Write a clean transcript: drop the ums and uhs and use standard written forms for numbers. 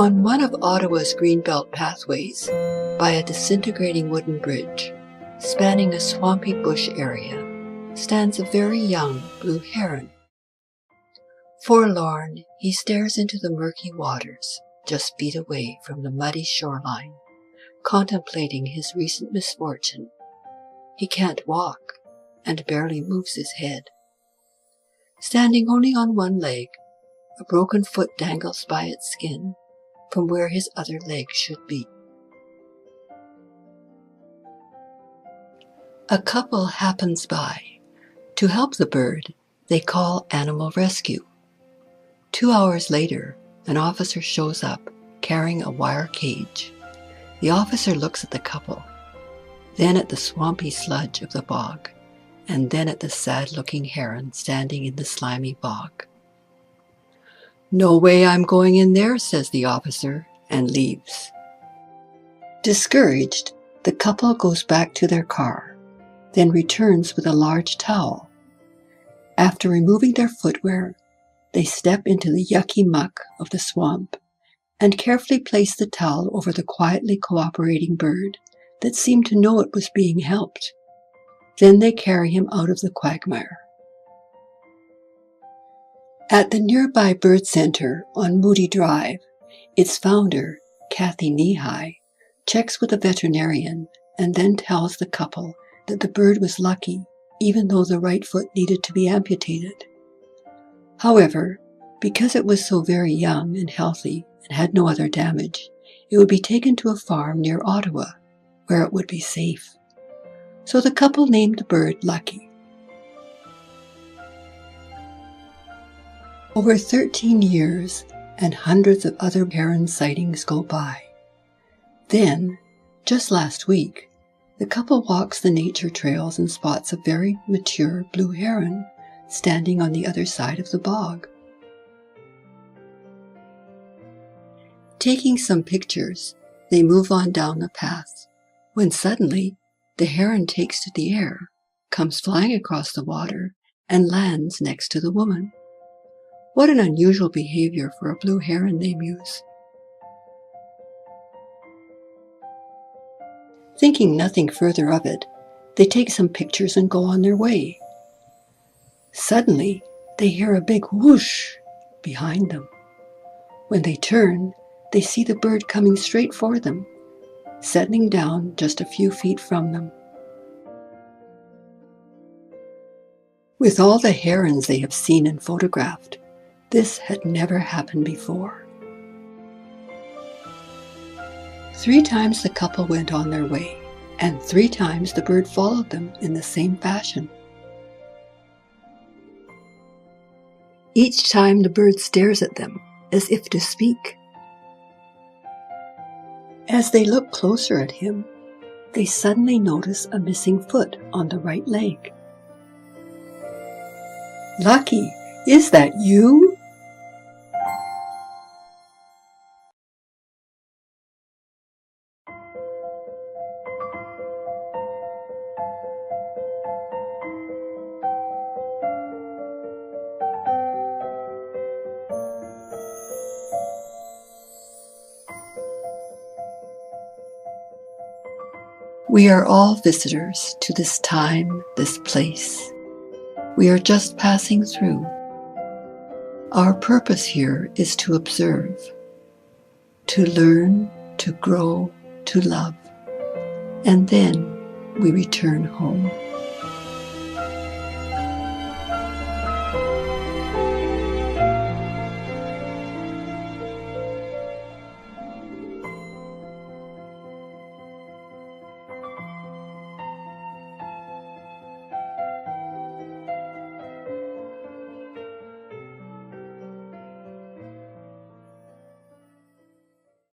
On one of Ottawa's Greenbelt pathways, by a disintegrating wooden bridge, spanning a swampy bush area, stands a very young blue heron. Forlorn, he stares into the murky waters, just feet away from the muddy shoreline, contemplating his recent misfortune. He can't walk, and barely moves his head. Standing only on one leg, a broken foot dangles by its skin, from where his other leg should be. A couple happens by. To help the bird, they call animal rescue. 2 hours later, an officer shows up, carrying a wire cage. The officer looks at the couple, then at the swampy sludge of the bog, and then at the sad-looking heron standing in the slimy bog. "No way I'm going in there," says the officer, and leaves. Discouraged, the couple goes back to their car, then returns with a large towel. After removing their footwear, they step into the yucky muck of the swamp and carefully place the towel over the quietly cooperating bird that seemed to know it was being helped. Then they carry him out of the quagmire. At the nearby bird center on Moody Drive, its founder, Kathy Knee-High, checks with a veterinarian and then tells the couple that the bird was lucky even though the right foot needed to be amputated. However, because it was so very young and healthy and had no other damage, it would be taken to a farm near Ottawa, where it would be safe. So the couple named the bird Lucky. Over 13 years, and hundreds of other heron sightings go by. Then, just last week, the couple walks the nature trails and spots a very mature blue heron standing on the other side of the bog. Taking some pictures, they move on down the path, when suddenly the heron takes to the air, comes flying across the water, and lands next to the woman. What an unusual behavior for a blue heron, they muse. Thinking nothing further of it, they take some pictures and go on their way. Suddenly, they hear a big whoosh behind them. When they turn, they see the bird coming straight for them, settling down just a few feet from them. With all the herons they have seen and photographed, this had never happened before. 3 times the couple went on their way, and 3 times the bird followed them in the same fashion. Each time the bird stares at them, as if to speak. As they look closer at him, they suddenly notice a missing foot on the right leg. "Lucky, is that you?" We are all visitors to this time, this place. We are just passing through. Our purpose here is to observe, to learn, to grow, to love, and then we return home.